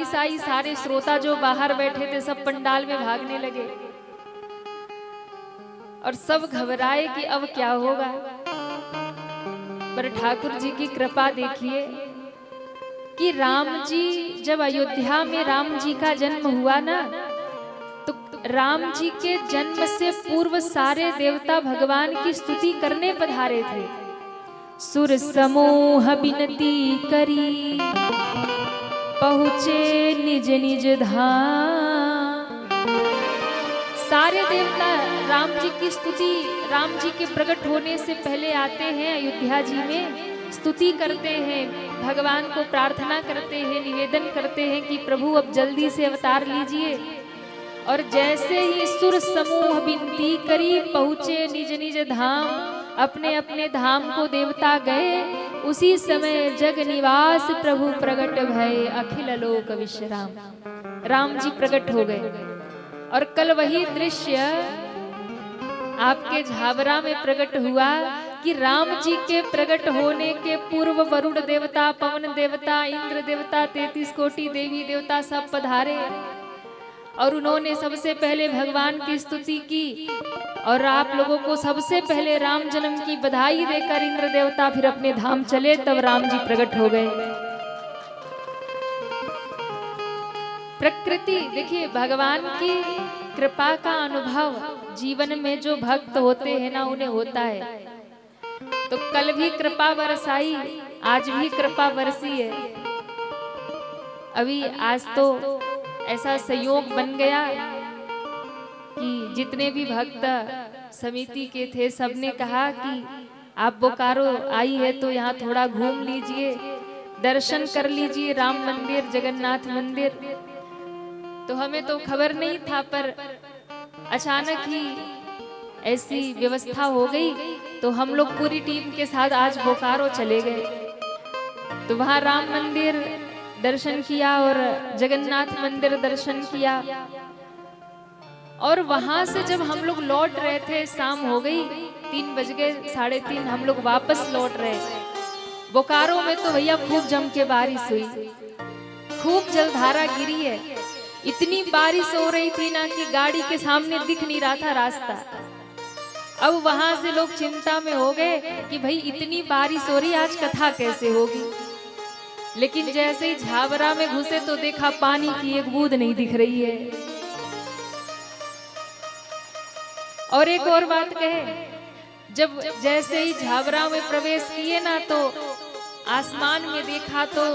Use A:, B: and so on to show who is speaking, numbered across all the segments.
A: साई सारे श्रोता जो बाहर बैठे थे सब पंडाल में भागने लगे और सब घबराए कि अब क्या होगा। पर ठाकुर जी की कृपा देखिए कि राम जी जब अयोध्या में राम जी का जन्म हुआ ना, तो राम जी के जन्म से पूर्व सारे देवता भगवान की स्तुति करने पधारे थे। सुर समूह बिनती करी पहुँचे निज निज धाम। सारे देवता राम जी की स्तुति, राम जी के प्रकट होने से पहले आते हैं अयोध्या जी में, स्तुति करते हैं, भगवान को प्रार्थना करते हैं, निवेदन करते हैं कि प्रभु अब जल्दी से अवतार लीजिए। और जैसे ही सुर समूह बिनती करी पहुँचे निज निज धाम, अपने अपने धाम को देवता गए, उसी समय जग निवास प्रभु प्रगट भय अखिल लोक विश्राम। राम जी प्रकट हो गए। और कल वही दृश्य आपके झाबरा में प्रकट हुआ कि राम जी के प्रकट होने के पूर्व वरुण देवता, पवन देवता, इंद्र देवता, 33 कोटि देवी देवता सब पधारे और उन्होंने सबसे पहले भगवान की स्तुति की। और आप लोगों को सबसे पहले राम जन्म की बधाई देकर इंद्र देवता फिर अपने धाम चले, तब राम जी प्रकट हो गए। प्रकृति देखिए, भगवान की कृपा का अनुभव जीवन में जो भक्त होते हैं ना उन्हें होता है। तो कल भी कृपा बरसाई, आज भी कृपा बरसी है। अभी आज तो ऐसा संयोग बन गया कि जितने भी भक्त समिति के थे सबने कहा कि आप बोकारो आई है तो यहाँ थोड़ा घूम लीजिए, दर्शन कर लीजिए राम मंदिर, जगन्नाथ मंदिर। तो हमें तो खबर नहीं था, पर अचानक ही ऐसी व्यवस्था हो गई तो हम लोग पूरी टीम के साथ आज बोकारो चले गए। तो वहाँ राम मंदिर दर्शन किया और जगन्नाथ मंदिर दर्शन किया। और वहां से जब हम लोग लौट रहे थे, शाम हो गई, 3 बज गए, 3:30 हम लोग वापस लौट रहे। बोकारो में तो भैया खूब जम के बारिश हुई, खूब जलधारा गिरी है। इतनी बारिश हो रही थी ना कि गाड़ी के सामने दिख नहीं रहा था रास्ता। अब वहां से लोग चिंता में हो गए कि भाई इतनी बारिश हो रही, आज कथा कैसे होगी। लेकिन जैसे ही झाबरा में घुसे तो देखा पानी की एक बूंद नहीं दिख रही है। और एक और बात कहे, जब जैसे ही झाबरा में प्रवेश किए ना तो आसमान में देखा तो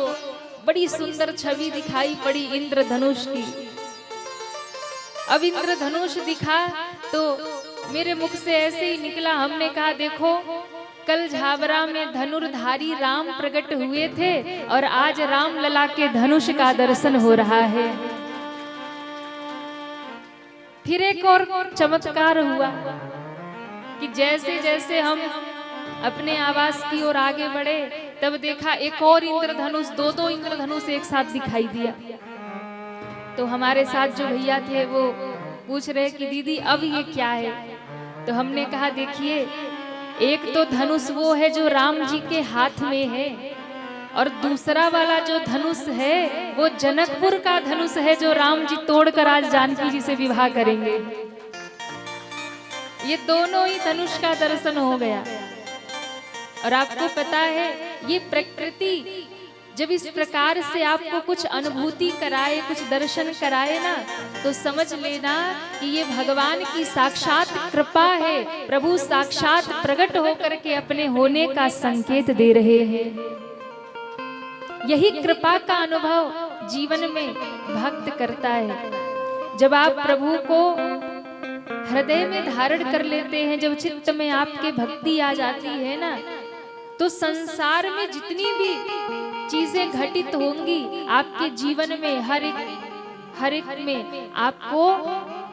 A: बड़ी सुंदर छवि दिखाई पड़ी इंद्रधनुष की। अब इंद्रधनुष दिखा तो मेरे मुख से ऐसे ही निकला, हमने कहा देखो कल झाबरा में धनुर्धारी राम प्रकट हुए थे और आज राम लला के धनुष का दर्शन हो रहा है। फिर एक और चमत्कार हुआ कि जैसे जैसे हम अपने आवास की ओर आगे बढ़े तब देखा एक और इंद्रधनुष, 2 इंद्रधनुष एक साथ दिखाई दिया। तो हमारे साथ जो भैया थे वो पूछ रहे कि दीदी अब ये क्या है। तो हमने कहा देखिए, एक तो धनुष वो है जो राम जी के हाथ में है और दूसरा वाला जो धनुष है वो जनकपुर का धनुष है जो राम जी तोड़कर आज जानकी जी से विवाह करेंगे। ये दोनों ही धनुष का दर्शन हो गया। और आपको पता है ये प्रकृति जब इस प्रकार से आपको कुछ अनुभूति कराए, कुछ दर्शन कराए ना, तो समझ लेना कि ये भगवान की साक्षात कृपा है। प्रभु साक्षात प्रकट होकर के अपने होने का संकेत दे रहे हैं। यही कृपा का अनुभव जीवन में भक्त करता है। जब आप प्रभु को हृदय में धारण कर लेते हैं, जब चित्त में आपके भक्ति आ जाती है ना, तो संसार में जितनी भी चीजें घटित होंगी आपके जीवन में, हर एक में आपको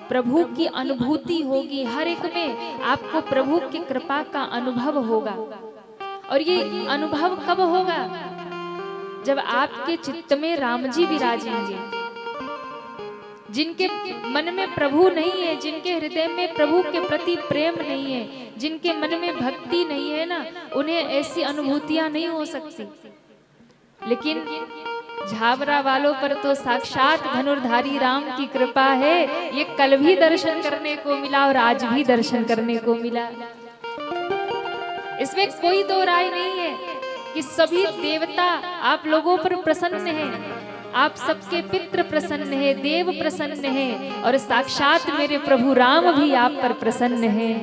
A: प्रभु की अनुभूति होगी, हर एक में आपको प्रभु की कृपा का अनुभव होगा। और ये अनुभव कब होगा? जब आपके चित्त में राम जी विराजेंगे। जिनके मन में प्रभु नहीं है, जिनके हृदय में प्रभु के प्रति प्रेम नहीं है, जिनके मन में भक्ति नहीं है ना, उन्हें ऐसी अनुभूतियां नहीं हो सकती। लेकिन झाबरा वालों पर तो साक्षात धनुर्धारी राम की कृपा है। ये कल भी दर्शन करने को मिला और आज भी दर्शन करने को मिला। इसमें कोई दो राय नहीं है कि सभी देवता आप लोगों पर प्रसन्न हैं, आप सबके पितृ प्रसन्न हैं, देव प्रसन्न हैं और साक्षात मेरे प्रभु राम भी आप पर प्रसन्न हैं।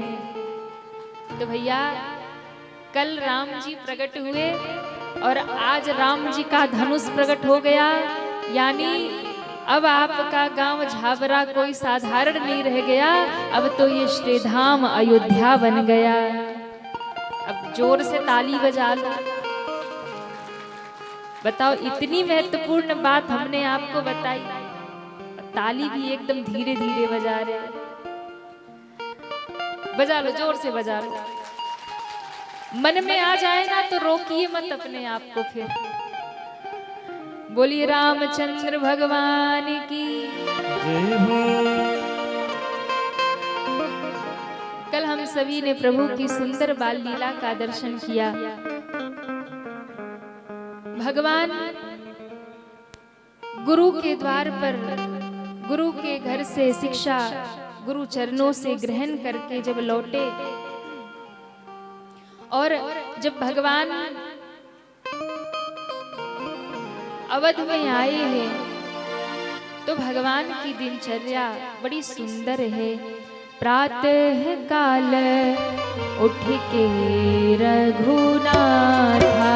A: तो भैया कल राम जी प्रकट हुए और आज राम जी का धनुष प्रकट हो गया, यानी अब आपका गांव झाबरा कोई साधारण नहीं रह गया, अब तो ये श्रीधाम अयोध्या बन गया। अब जोर से ताली बजा लो। बताओ, इतनी महत्वपूर्ण बात हमने आपको बताई, ताली भी एकदम धीरे धीरे बजा रहे। बजा लो, जोर से बजा लो। मन में आ जाए ना तो रोकिए मत अपने आप को। फिर बोलिए रामचंद्र भगवान की जय हो। कल हम सभी ने प्रभु की सुंदर बाल लीला का दर्शन किया। भगवान गुरु के द्वार पर, गुरु के घर से शिक्षा गुरु चरणों से ग्रहण करके जब लौटे और जब भगवान अवध में आए हैं तो भगवान की दिनचर्या बड़ी सुंदर है। प्रातः काल उठ के रघुनाथा,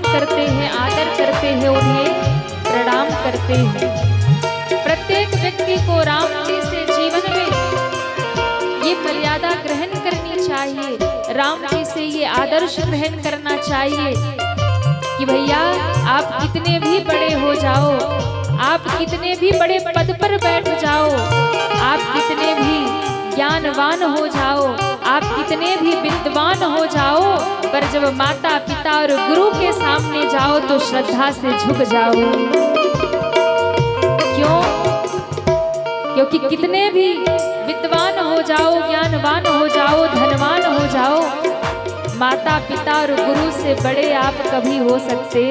A: करते हैं, आदर करते हैं, उन्हें प्रणाम करते हैं। प्रत्येक व्यक्ति को राम जी से जीवन में ये मर्यादा ग्रहण करनी चाहिए, राम जी से ये आदर्श ग्रहण करना चाहिए कि भैया आप कितने भी बड़े हो जाओ, आप कितने भी बड़े पद पर बैठ जाओ, आप कितने भी ज्ञानवान हो जाओ, आप कितने भी विद्वान हो जाओ, पर जब माता पिता और गुरु के सामने जाओ तो श्रद्धा से झुक जाओ। क्यों? क्योंकि कितने भी विद्वान हो जाओ, ज्ञानवान हो जाओ, धनवान हो जाओ, माता पिता और गुरु से बड़े आप कभी हो सकते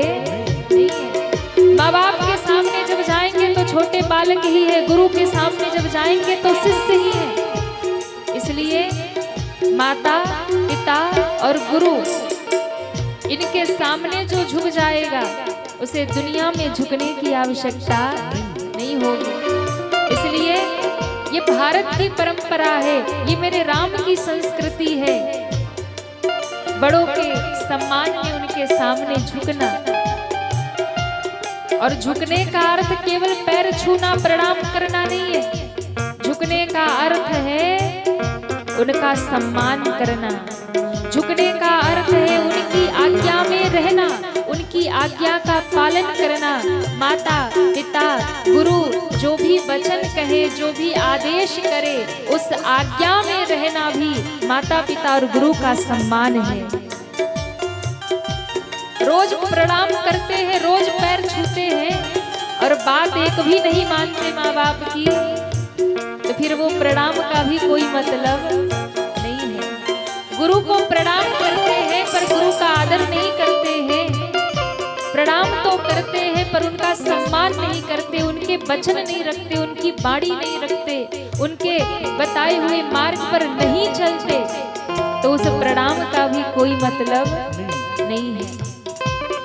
A: नहीं है। माँ बाप के सामने जब जाएंगे तो छोटे बालक ही है, गुरु के सामने जब जाएंगे तो शिष्य ही है। इसलिए माता पिता और गुरु इनके सामने जो झुक जाएगा उसे दुनिया में झुकने की आवश्यकता नहीं होगी। इसलिए ये भारत की परंपरा है, ये मेरे राम की संस्कृति है। बड़ों के सम्मान में उनके सामने झुकना, और झुकने का अर्थ केवल पैर छूना प्रणाम करना नहीं है। झुकने का अर्थ है उनका सम्मान करना। झुकने का अर्थ है उनकी आज्ञा में रहना, उनकी आज्ञा का पालन करना। माता पिता गुरु जो भी वचन कहे, जो भी आदेश करे, उस आज्ञा में रहना भी माता पिता और गुरु का सम्मान है। रोज प्रणाम करते हैं, रोज पैर छूते हैं और बात एक भी नहीं मानते माँ बाप की, तो फिर वो प्रणाम का भी कोई मतलब नहीं है। गुरु को प्रणाम करते हैं पर गुरु का आदर नहीं करते हैं। प्रणाम तो करते हैं पर उनका सम्मान नहीं करते, उनके वचन नहीं रखते, उनकी बाणी नहीं रखते, उनके बताए हुए मार्ग पर नहीं चलते, तो उस प्रणाम का भी कोई मतलब नहीं है।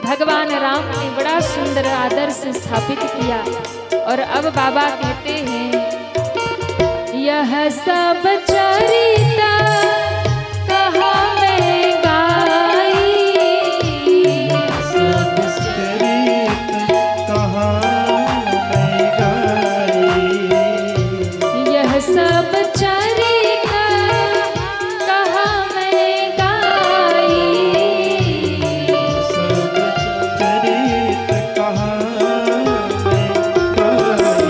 A: भगवान राम ने बड़ा सुंदर आदर्श स्थापित किया। और अब बाबा कहते हैं यह सब चरिता कहा मैं गाई,
B: सब चरित कहा मैं गाई,
A: यह सब चरिता कहा मैं गाई,
B: सब चरित कहा मैं गाई।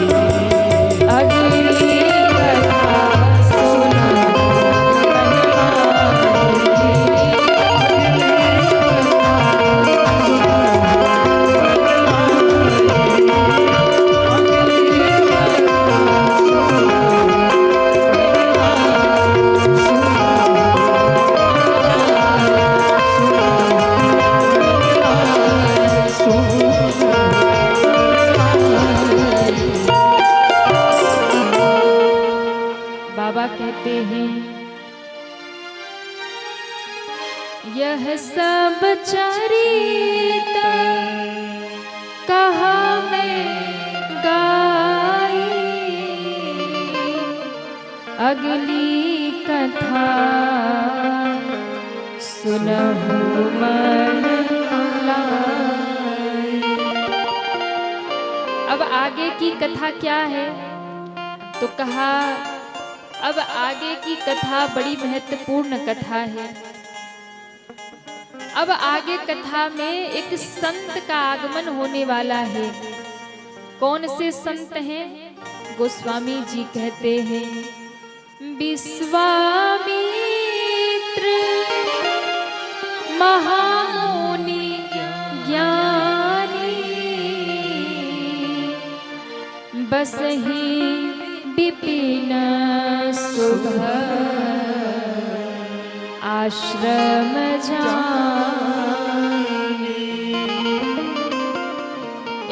A: अगली कथा सुना बाबा कहते हैं यह सब चरिता कहा मैं गाई, अगली कथा सुनहु मन लाई। अब आगे की कथा क्या है? तो कहा अब आगे की कथा बड़ी महत्वपूर्ण कथा है। अब आगे कथा में एक संत का आगमन होने वाला है। कौन से संत हैं? गोस्वामी जी कहते हैं विश्वामित्र महामुनि ज्ञानी, बसहि विपिन शुभ आश्रम जाने।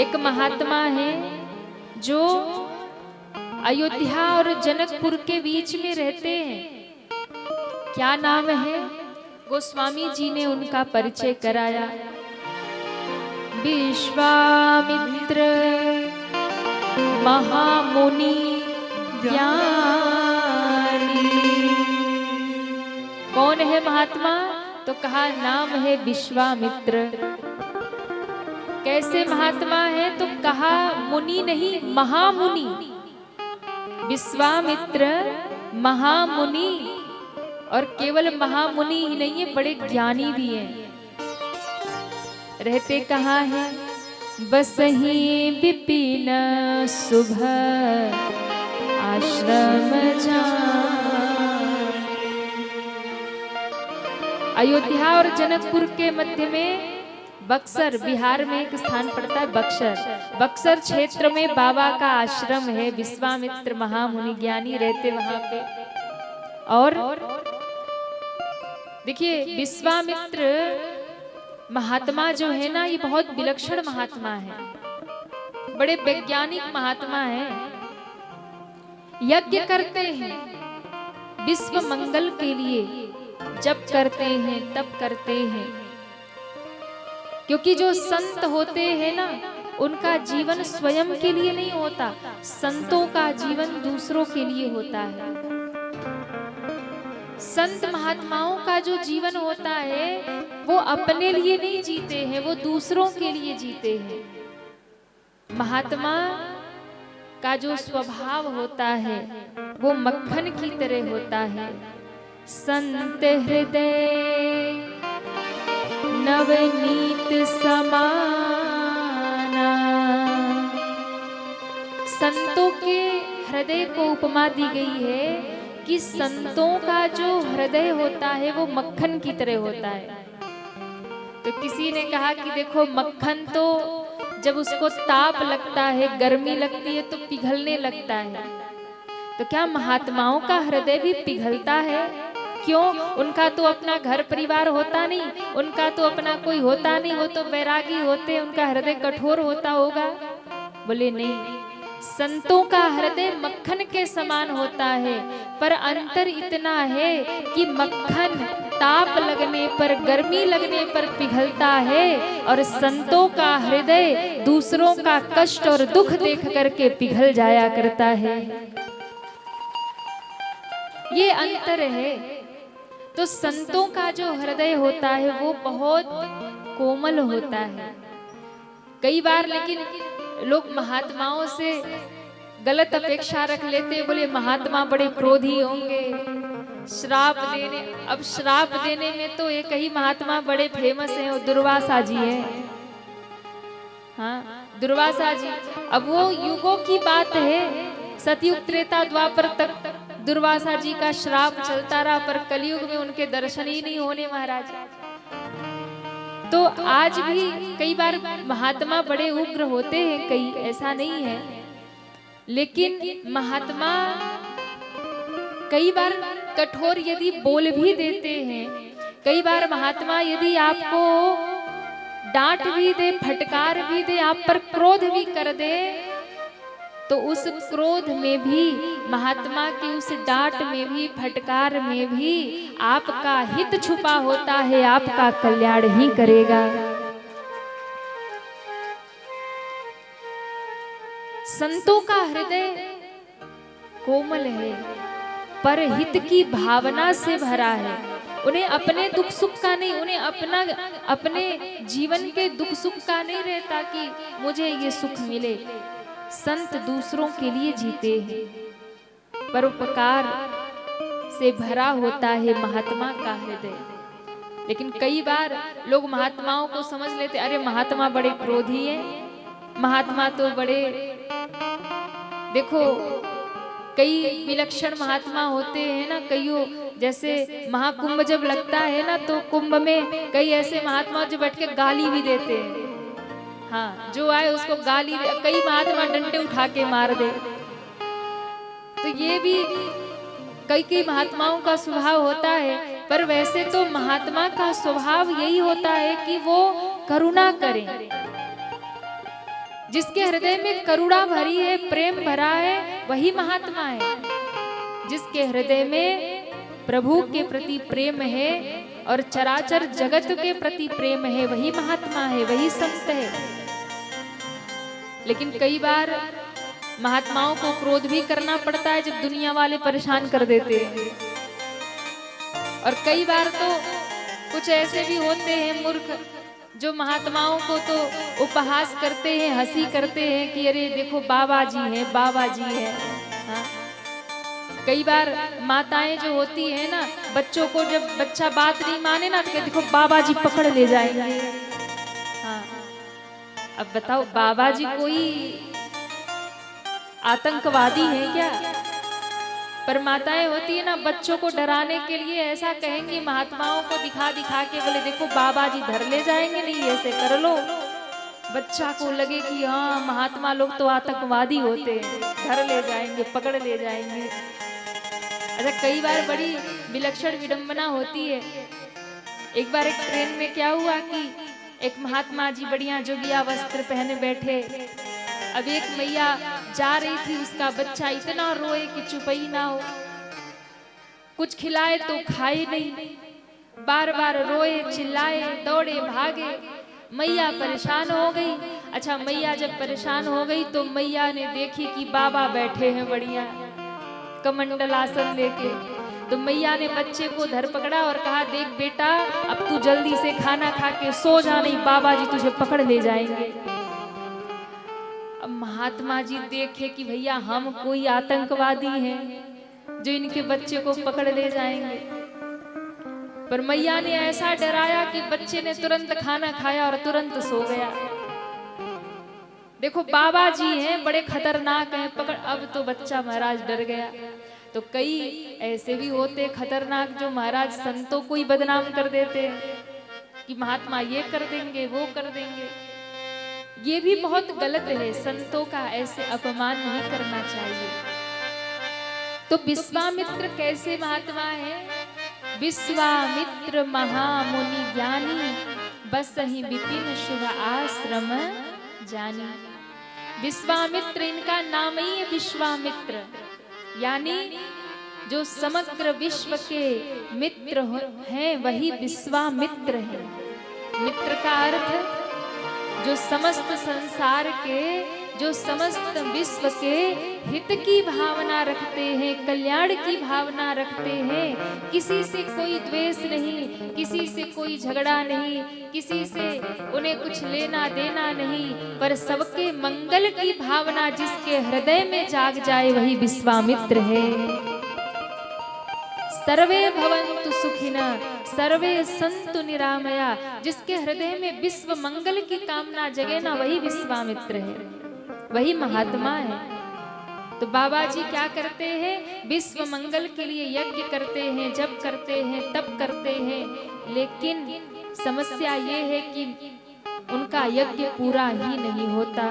A: एक महात्मा है जो अयोध्या और जनकपुर के बीच में रहते हैं। क्या नाम है? गोस्वामी जी ने उनका परिचय कराया। विश्वामित्र महामुनि ज्ञानी। कौन है महात्मा? तो कहा नाम है विश्वामित्र। कैसे महात्मा है? तो कहा मुनि नहीं, महामुनि। विश्वामित्र महामुनि, और केवल महामुनि ही नहीं है, बड़े ज्ञानी भी हैं। रहते कहाँ हैं? बसहि विपिन शुभ आश्रम जाने। अयोध्या और जनकपुर के मध्य में बक्सर, बिहार में एक स्थान पड़ता है बक्सर। बक्सर क्षेत्र में बाबा का आश्रम है। विश्वामित्र महामुनि ज्ञानी रहते वहां पे। और देखिए विश्वामित्र महात्मा जो है ना, ये बहुत विलक्षण महात्मा है, बड़े वैज्ञानिक महात्मा है। यज्ञ करते हैं विश्व मंगल के लिए, जब करते हैं तब करते हैं। क्योंकि जो संत होते हैं ना, उनका जीवन स्वयं के लिए नहीं होता, संतों का जीवन दूसरों के लिए होता है। संत महात्माओं का जो जीवन होता है वो अपने लिए नहीं जीते हैं, वो दूसरों के लिए जीते हैं। महात्मा का जो स्वभाव होता है वो मक्खन की तरह होता है। संत हृदय नवनीत समाना। संतों के हृदय को उपमा दी गई है कि संतों का जो हृदय होता है वो मक्खन की तरह होता है। तो किसी ने कहा कि देखो मक्खन तो जब उसको ताप लगता है, गर्मी लगती है तो पिघलने लगता है, तो क्या महात्माओं का हृदय भी पिघलता है? क्यों? उनका तो अपना घर परिवार होता नहीं, उनका तो अपना कोई होता नहीं, वो तो वैरागी होते, उनका हृदय कठोर होता होगा। बोले नहीं, संतों का हृदय मक्खन के समान होता है, पर अंतर इतना है कि मक्खन ताप लगने पर, गर्मी लगने पर पिघलता है, और संतों का हृदय दूसरों का कष्ट और दुख देख करके पिघल जाया करता है। ये अंतर है। तो संतों का जो हृदय होता है वो बहुत कोमल होता है। कई बार लेकिन लोग महात्माओं से गलत अपेक्षा रख लेते हैं, बोले महात्मा बड़े क्रोधी होंगे, श्राप देने। अब श्राप देने में तो एक ही महात्मा बड़े फेमस हैं, वो दुर्वासा जी हैं। हाँ, दुर्वासा जी। अब वो युगों की बात है, सतयुग त्रेता द्वापर तक दुर्वासा जी का श्राप चलता रहा, पर कलयुग में उनके दर्शन ही नहीं होने महाराज। तो आज भी कई बार महात्मा बड़े उग्र होते हैं, कई, ऐसा नहीं है, लेकिन महात्मा कई बार कठोर यदि बोल भी देते हैं, कई बार महात्मा यदि आपको डांट भी दे, फटकार भी दे, आप पर क्रोध भी कर दे, तो उस क्रोध में भी, महात्मा की उस डांट में भी, फटकार में भी आपका हित छुपा होता है, आपका कल्याण ही करेगा। संतों का हृदय कोमल है, पर हित की भावना से भरा है। उन्हें अपने दुख सुख का नहीं, उन्हें अपने जीवन के दुख सुख का नहीं रहता कि मुझे ये सुख मिले। संत दूसरों के लिए जीते हैं, परोपकार से भरा होता है महात्मा का हृदय। लेकिन कई बार लोग महात्माओं को समझ लेते, अरे महात्मा बड़े क्रोधी हैं, महात्मा तो बड़े, देखो कई विलक्षण महात्मा होते हैं ना, कईयों, जैसे महाकुंभ जब लगता है ना, तो कुंभ में कई ऐसे महात्मा जो बैठ के गाली भी देते हैं। हाँ, जो आए उसको गाली दे, कई महात्मा डंडे उठा के मार दे। तो ये भी कई महात्माओं का स्वभाव होता है, पर वैसे तो महात्मा का स्वभाव यही होता है कि वो करुणा करें। जिसके हृदय में करुणा भरी है, प्रेम भरा है, वही महात्मा है। जिसके हृदय में प्रभु के प्रति प्रेम है और चराचर जगत के प्रति प्रेम है, वही महात्मा है, वही संत है। लेकिन कई बार महात्माओं को क्रोध भी करना पड़ता है जब दुनिया वाले परेशान कर देते हैं। और कई बार तो कुछ ऐसे भी होते हैं मूर्ख, जो महात्माओं को तो उपहास करते हैं, हंसी करते हैं कि अरे देखो बाबा जी हैं, बाबा जी हैं। हाँ? कई बार माताएं जो होती है ना, बच्चों को जब बच्चा बात नहीं माने ना, तो देखो बाबा जी पकड़ ले जाएंगे। हाँ, अब बताओ बाबा जी कोई आतंकवादी है क्या? पर माताएं होती है ना, बच्चों को डराने के लिए ऐसा कहेंगी, महात्माओं को दिखा दिखा के, बोले देखो बाबा जी धर ले जाएंगे, नहीं ऐसे कर लो। बच्चा को लगे कि हाँ महात्मा लोग तो आतंकवादी होते हैं, धर ले जाएंगे, पकड़ ले जाएंगे। अच्छा, कई बार बड़ी विलक्षण विडंबना होती है। एक बार एक ट्रेन में क्या हुआ कि एक महात्मा जी बढ़िया जोगिया वस्त्र पहने बैठे। अब एक मैया जा रही थी, उसका बच्चा इतना रोए कि चुपई ना हो, कुछ खिलाए तो खाए नहीं, बार बार रोए, चिल्लाए, दौड़े, भागे। मैया परेशान हो गई। अच्छा, मैया जब परेशान हो गई तो मैया ने देखी कि बाबा बैठे हैं बढ़िया कमंडल आसन लेके। तो मैया ने बच्चे को धर पकड़ा और कहा, देख बेटा, अब तू जल्दी से खाना खा के सो जा, नहीं बाबा जी तुझे पकड़ ले जाएंगे। अब महात्मा जी देखे कि भैया हम कोई आतंकवादी हैं जो इनके बच्चे को पकड़ ले जाएंगे। पर मैया ने ऐसा डराया कि बच्चे ने तुरंत खाना खाया और तुरंत सो गया। देखो बाबा जी हैं, बड़े खतरनाक हैं, पकड़। अब तो बच्चा महाराज डर गया। तो कई ऐसे भी होते खतरनाक जो महाराज संतों को ही बदनाम कर देते कि महात्मा ये कर देंगे, वो कर देंगे। ये भी बहुत गलत है, संतों का ऐसे अपमान नहीं करना चाहिए। तो विश्वामित्र कैसे महात्मा है? विश्वामित्र महामुनि ज्ञानी, बस ही विपिन शुभ आश्रम जानी। विश्वामित्र इनका नाम ही है विश्वामित्र, यानी जो समग्र विश्व के मित्र हैं वही विश्वामित्र हैं। मित्र का अर्थ जो समस्त संसार के, जो समस्त विश्व के हित की भावना रखते हैं, कल्याण की भावना रखते हैं। किसी से कोई द्वेष नहीं, किसी से कोई झगड़ा नहीं, किसी से उन्हें कुछ लेना देना नहीं, पर सबके मंगल की भावना जिसके हृदय में जाग जाए वही विश्वामित्र है। सर्वे भवन्तु सुखिनः सर्वे सन्तु निरामया, जिसके हृदय में विश्व मंगल की कामना जगे ना वही विश्वामित्र है, वही महात्मा है। तो बाबा जी क्या करते हैं? विश्व मंगल के लिए यज्ञ करते हैं, जप करते हैं, तप करते हैं, लेकिन समस्या ये है कि उनका यज्ञ पूरा ही नहीं होता।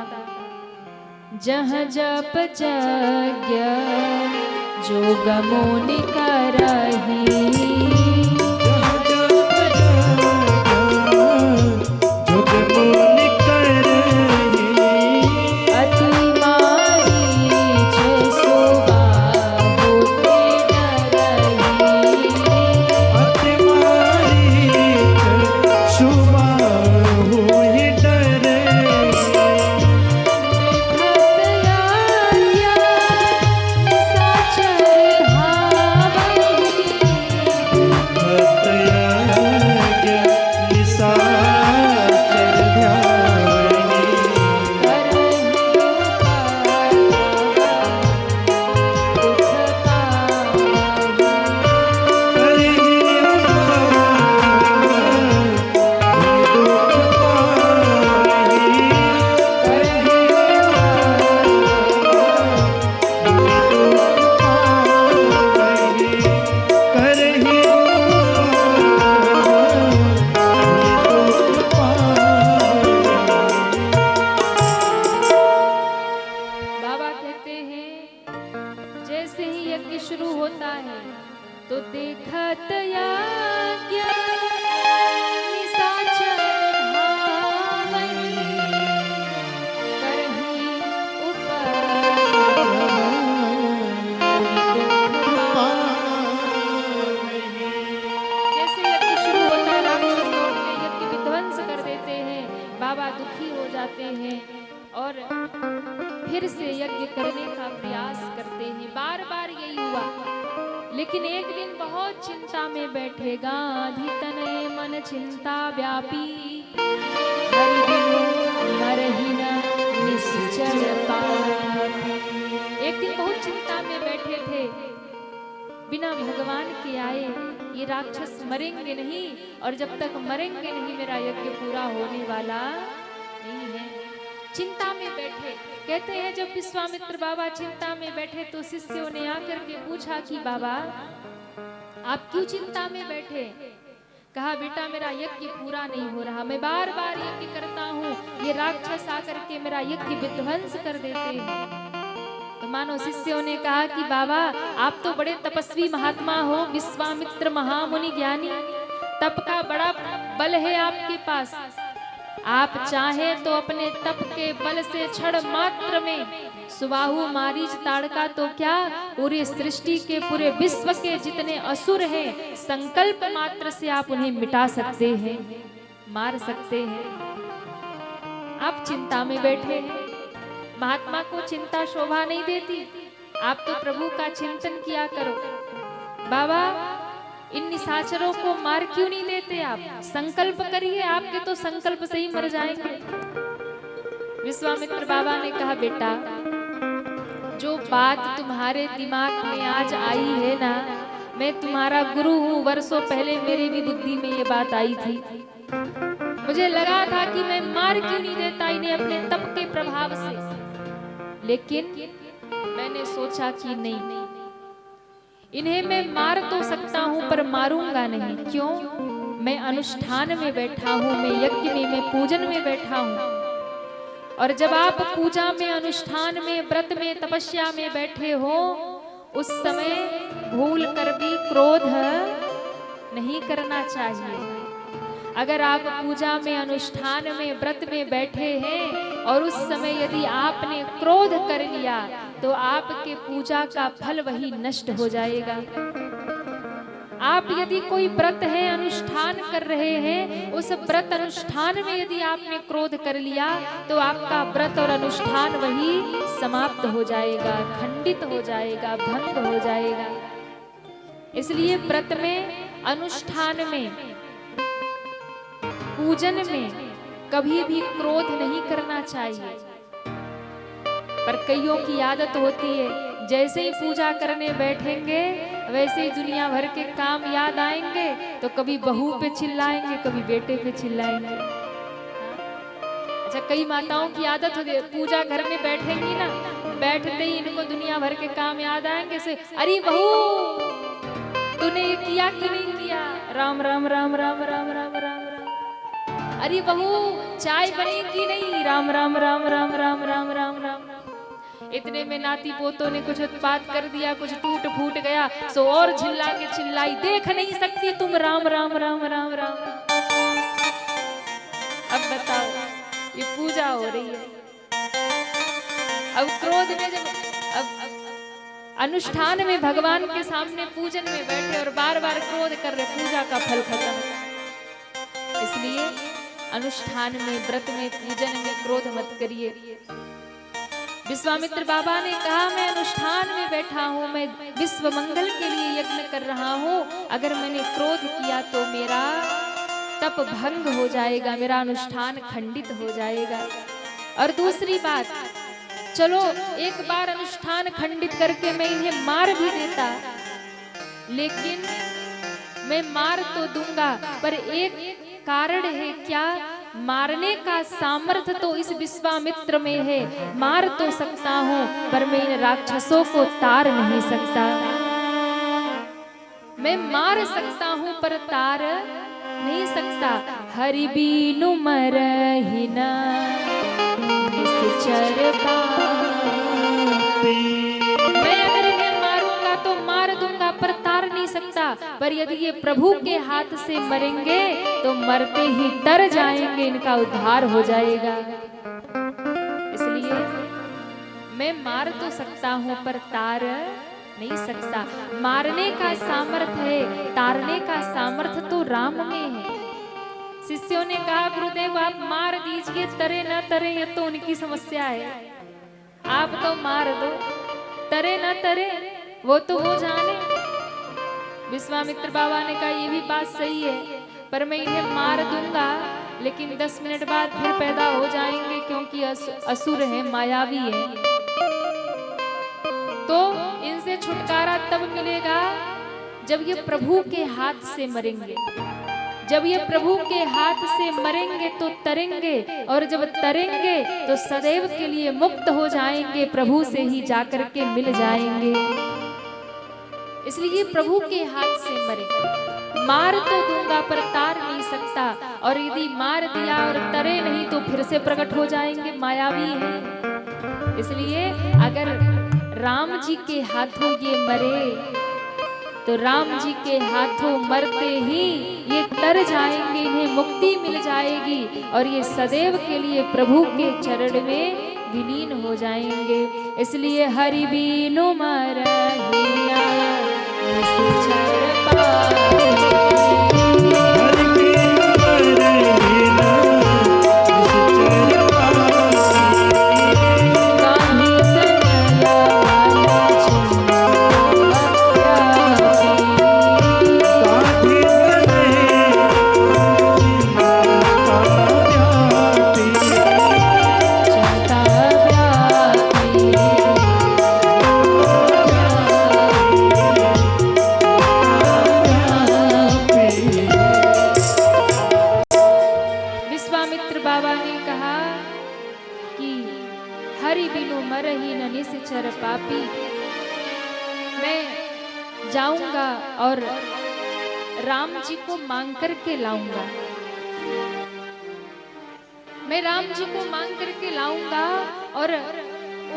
A: जहाँ जप यज्ञ जोग मुनि करहि, फिर से यज्ञ करने का प्रयास करते हैं। बार बार यही हुआ, लेकिन एक दिन बहुत चिंता में बैठेगा। अधितनय मन चिंता व्यापी, हरि बिनु मरहि न निश्चल पापी। एक दिन बहुत चिंता में बैठे थे, बिना भगवान के आए ये राक्षस मरेंगे नहीं, और जब तक मरेंगे नहीं मेरा यज्ञ पूरा होने वाला नहीं है। चिंता में बैठे। कहते हैं जब विश्वामित्र बाबा चिंता में बैठे तो शिष्यों ने आकर के पूछा कि बाबा आप क्यों चिंता में बैठे? कहा बेटा मेरा यज्ञ पूरा नहीं हो रहा, मैं बार बार यज्ञ करता हूँ, ये राक्षस आकर के मेरा यज्ञ विध्वंस कर देते हैं। तो मानो शिष्यों ने कहा कि बाबा आप तो बड़े तपस्वी महात्मा हो, विश्वामित्र महामुनि ज्ञानी, तप का बड़ा बल है आपके पास। आप चाहें तो अपने तप के बल से क्षण मात्र में सुबाहु मारीच ताड़का तो क्या पूरी सृष्टि के पूरे विश्व के जितने असुर हैं संकल्प मात्र से आप उन्हें मिटा सकते हैं, मार सकते हैं। आप चिंता में बैठे हैं। महात्मा को चिंता शोभा नहीं देती। आप तो प्रभु का चिंतन किया करो। बाबा इन निशाचरों को मार क्यों नहीं देते? आप संकल्प करिए, आपके तो संकल्प से ही मर जाएंगे। विश्वामित्र बाबा ने कहा बेटा जो बात तुम्हारे दिमाग में आज आई है ना, मैं तुम्हारा गुरु हूँ, वर्षों पहले मेरी भी बुद्धि में ये बात आई थी। मुझे लगा था कि मैं मार क्यों नहीं देता इन्हें अपने तप के प्रभाव से, लेकिन मैंने सोचा कि नहीं, इन्हें मैं मार तो सकता हूं पर मारूंगा नहीं। क्यों? मैं अनुष्ठान में बैठा हूं, मैं यज्ञ में, मैं पूजन में बैठा हूं। और जब आप पूजा में, अनुष्ठान में, व्रत में, तपस्या में बैठे हो, उस समय भूल कर भी क्रोध नहीं करना चाहिए। अगर आप पूजा में, अनुष्ठान में, व्रत में बैठे हैं और उस समय यदि आपने क्रोध कर लिया तो आपके पूजा का फल वही नष्ट हो जाएगा। आप यदि कोई व्रत है, अनुष्ठान कर रहे हैं, उस व्रत अनुष्ठान में यदि आपने क्रोध कर लिया तो आपका व्रत और अनुष्ठान वही समाप्त हो जाएगा, खंडित हो जाएगा, भंग हो जाएगा। इसलिए व्रत में, अनुष्ठान में, पूजन में कभी भी क्रोध नहीं करना चाहिए। पर कईयों की आदत होती है, जैसे ही पूजा करने बैठेंगे वैसे ही दुनिया भर के काम याद आएंगे तो कभी बहू पे चिल्लाएंगे, कभी बेटे पे चिल्लाएंगे। अच्छा, कई माताओं की आदत होती है, पूजा घर में बैठेंगी ना, बैठते ही इनको दुनिया भर के काम याद आएंगे से, अरे बहू तूने ये किया कि नहीं किया, राम राम राम राम राम राम राम राम। अरे बहू चाय बनी कि नहीं, राम राम राम राम राम राम राम राम। इतने में नाती पोतों ने कुछ उत्पात कर दिया, कुछ टूट फूट गया, सो और चिल्ला के चिल्लाई, देख नहीं सकती तुम, राम राम राम राम राम। अब बताओ, ये पूजा हो रही है। अब क्रोध में जब अब अनुष्ठान में भगवान के सामने पूजन में बैठे और बार बार क्रोध कर रहे, पूजा का फल खत्म। इसलिए अनुष्ठान में, व्रत में, पूजन में क्रोध मत करिए। विश्वामित्र बाबा ने कहा, मैं अनुष्ठान में बैठा हूँ, मैं विश्व मंगल के लिए यज्ञ कर रहा हूँ, अगर मैंने क्रोध किया तो मेरा तप भंग हो जाएगा, मेरा अनुष्ठान खंडित हो जाएगा। और दूसरी बात, चलो एक बार अनुष्ठान खंडित करके मैं इन्हें मार भी देता, लेकिन मैं मार तो दूंगा, पर एक कारण है, क्या? मारने का सामर्थ्य तो इस विश्वामित्र में है, मार तो सकता हूं पर मैं इन राक्षसों को तार नहीं सकता। मैं मार सकता हूं पर तार नहीं सकता। हरि बीनु मरहि न निश्चर पापी। मैं अगर इन्हें मारूंगा तो मार दूंगा पर तार नहीं सकता, पर यदि ये प्रभु के हाथ से मरेंगे तो मरते ही तर जाएंगे, इनका उद्धार हो जाएगा। इसलिए मैं मार तो सकता हूं पर तार नहीं सकता। मारने का सामर्थ्य है, तारने का सामर्थ्य तो राम में है। शिष्यों ने कहा, गुरुदेव आप मार दीजिए, तरे न तरे ये तो उनकी समस्या है, आप तो मार दो, तरे न तरे वो तो वो जाने। विश्वामित्र बाबा ने कहा, ये भी बात सही है, पर मैं इन्हें मार दूंगा लेकिन 10 मिनट बाद फिर पैदा हो जाएंगे, क्योंकि असुर है, मायावी है। तो इनसे छुटकारा तब मिलेगा जब ये प्रभु के हाथ से मरेंगे। जब ये प्रभु के हाथ से मरेंगे तो तरेंगे, और जब तरेंगे तो सदैव के लिए मुक्त हो जाएंगे, प्रभु से ही जाकर के मिल जाएंगे। इसलिए प्रभु के हाथ से मरे। मार तो दूंगा पर तार नहीं सकता, और यदि मार दिया और तरे नहीं तो फिर से प्रकट हो जाएंगे, मायावी है। इसलिए अगर राम जी के हाथों ये मरे तो राम जी के हाथों मरते ही ये तर जाएंगे, इन्हें मुक्ति मिल जाएगी, और ये सदैव के लिए प्रभु के चरण में विलीन हो जाएंगे। इसलिए हरि बीनु मरहि न निश्चर पापी। पापी, मैं जाऊंगा और राम जी को मांग करके लाऊंगा। मैं राम जी को मांग करके लाऊंगा और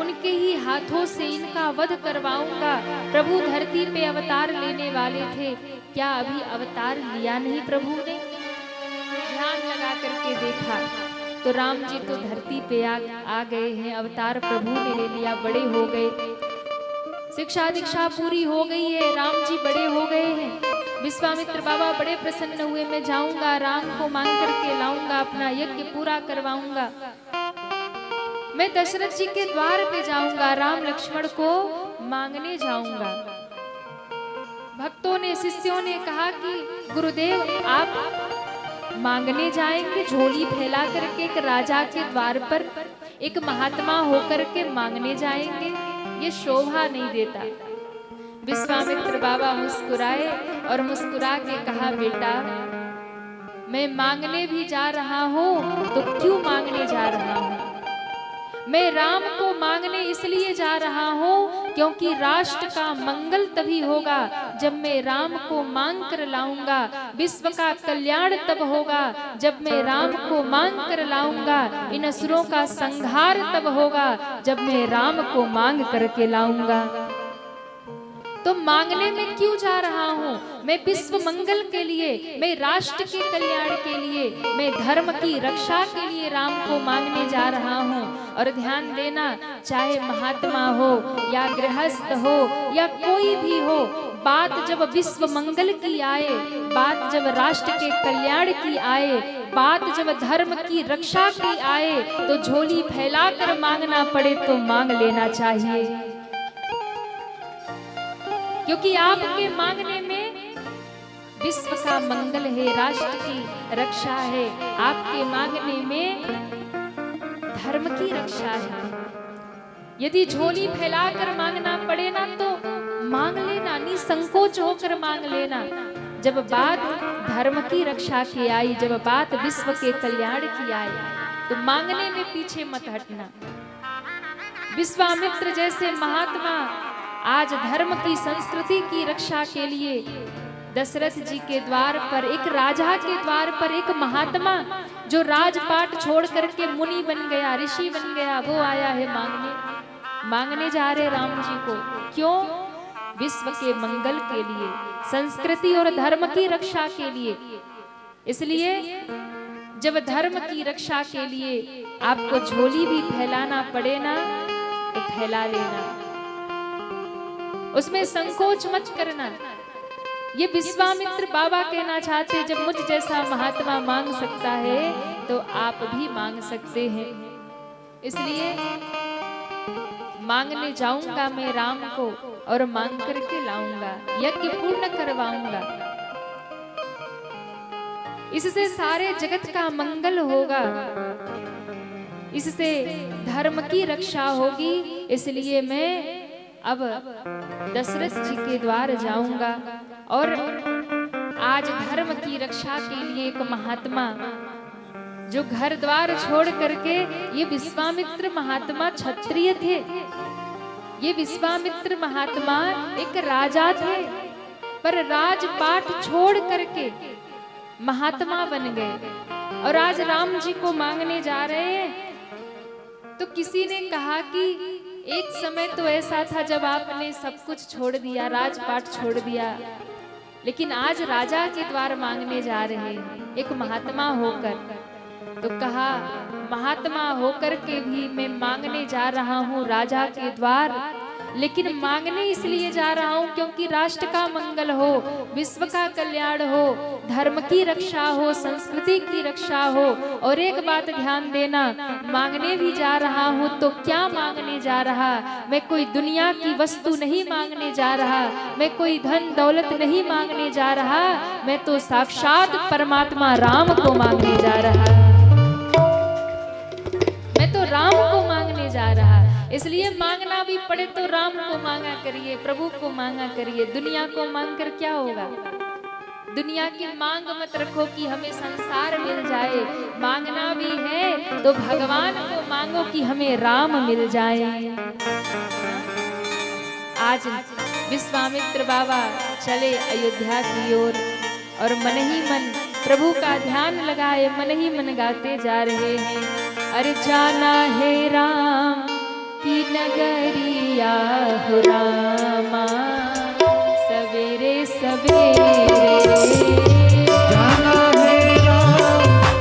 A: उनके ही हाथों से इनका वध करवाऊंगा। प्रभु धरती पे अवतार लेने वाले थे, क्या अभी अवतार लिया नहीं प्रभु ने? ध्यान लगा करके देखा तो राम जी तो धरती पे आ गए हैं, अवतार प्रभु ने ले लिया, बड़े हो गए, शिक्षा दीक्षा पूरी हो गई है, राम जी बड़े हो गए हैं। विश्वामित्र बाबा बड़े प्रसन्न हुए, मैं जाऊंगा राम को मांग करके लाऊंगा, अपना यज्ञ पूरा करवाऊंगा, मैं दशरथ जी के द्वार पे जाऊंगा, राम लक्ष्मण को मांगने जाऊंगा। भक्तों ने, शिष्यों ने कहा कि गुरुदेव आप मांगने जाएंगे, झोली फैला करके एक राजा के द्वार पर एक महात्मा होकर के मांगने जाएंगे, ये शोभा नहीं देता। विश्वामित्र बाबा मुस्कुराए और मुस्कुरा के कहा, बेटा मैं मांगने भी जा रहा हूं तो क्यों मांगने जा रहा हूं, मैं राम को मांगने इसलिए जा रहा हूं क्योंकि राष्ट्र का मंगल तभी होगा जब मैं राम को मांग कर लाऊंगा, विश्व का कल्याण तब होगा जब मैं राम को मांग कर लाऊंगा, इन असुरों का संहार तब होगा जब मैं राम को मांग करके लाऊंगा। तो मांगने में क्यों जा रहा हूँ, मैं विश्व मंगल के लिए, मैं राष्ट्र के कल्याण के लिए, मैं धर्म की रक्षा के लिए राम को मांगने जा रहा हूँ। और ध्यान देना, चाहे महात्मा हो या गृहस्थ हो या कोई भी हो, बात जब विश्व मंगल की आए, बात जब राष्ट्र के कल्याण की आए, बात जब धर्म की रक्षा की आए, तो झोली फैलाकर मांगना पड़े तो मांग लेना चाहिए, क्योंकि आपके मांगने में विश्व का मंगल है, राष्ट्र की रक्षा है, आपके मांगने में धर्म की रक्षा है। यदि झोली फैलाकर मांगना पड़े ना तो मांग लेना, निसंकोच होकर मांग लेना। जब बात धर्म की रक्षा की आई, जब बात विश्व के कल्याण की आई, तो मांगने में पीछे मत हटना। विश्वामित्र जैसे महात्मा आज धर्म की संस्कृति की रक्षा के लिए दशरथ जी के द्वार पर, एक राजा के द्वार पर एक महात्मा जो राजपाट छोड़ करके मुनि बन गया, ऋषि बन गया, वो आया है मांगने जा रहे राम जी को। क्यों? विश्व के मंगल के लिए, संस्कृति और धर्म की रक्षा के लिए। इसलिए जब धर्म की रक्षा के लिए आपको झोली भी फैलाना पड़े ना तो फैला लेना, उसमें संकोच मत करना। ये विश्वामित्र बाबा कहना चाहते, जब मुझ जैसा महात्मा मांग सकता है तो आप भी मांग सकते हैं। इसलिए मांगने जाऊंगा मैं राम को और मांग करके लाऊंगा, यज्ञ पूर्ण करवाऊंगा, इससे सारे जगत का मंगल होगा, इससे धर्म की रक्षा होगी। इसलिए मैं अब दशरथ जी के द्वार जाऊंगा और आज धर्म की रक्षा के लिए एक महात्मा जो घर द्वार छोड़ करके, ये विश्वामित्र महात्मा क्षत्रिय थे, ये विश्वामित्र महात्मा एक राजा थे, पर राजपाट छोड़ करके महात्मा बन गए और आज राम जी को मांगने जा रहे हैं। तो किसी ने कहा कि एक समय तो ऐसा था जब आपने सब कुछ छोड़ दिया, राजपाट छोड़ दिया, लेकिन आज राजा के द्वार मांगने जा रहे हैं एक महात्मा होकर। तो कहा, महात्मा होकर के भी मैं मांगने जा रहा हूँ राजा के द्वार, लेकिन मांगने इसलिए जा रहा हूँ क्योंकि राष्ट्र का मंगल हो, विश्व का कल्याण हो, धर्म की रक्षा हो, संस्कृति की रक्षा हो। और एक बात ध्यान देना, मांगने भी जा रहा हूँ तो क्या मांगने जा रहा, मैं कोई दुनिया की वस्तु नहीं मांगने जा रहा, मैं कोई धन दौलत नहीं मांगने जा रहा, मैं तो साक्षात परमात्मा राम को मांगने जा रहा, मैं तो राम को मांगने जा रहा। इसलिए मांगना भी पड़े तो राम को मांगा करिए, प्रभु को मांगा करिए। दुनिया को मांग कर क्या होगा? दुनिया की मांग मत रखो कि हमें संसार मिल जाए, मांगना भी है तो भगवान को मांगो कि हमें राम मिल जाए। आज विश्वामित्र बाबा चले अयोध्या की ओर और मन ही मन प्रभु का ध्यान लगाए, मन ही मन गाते जा रहे हैं, अरे जाना है राम की नगरिया हो रामा, सवेरे सवेरे
B: जाना है राम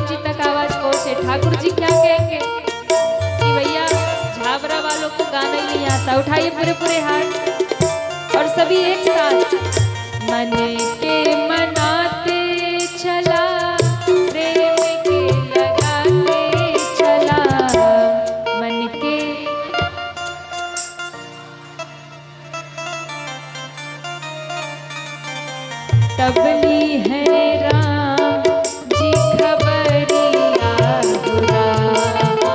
A: राम जी तक आवाज पहुंचे। ठाकुर जी क्या कहेंगे कि भैया झाबरा वालों को गाना ही नहीं आता। उठाइए पूरे पूरे हाथ और सभी एक साथ। मन के मनाते चला, प्रेम के लगाते चला, मन के तबली है राम जी खबरिया रामा,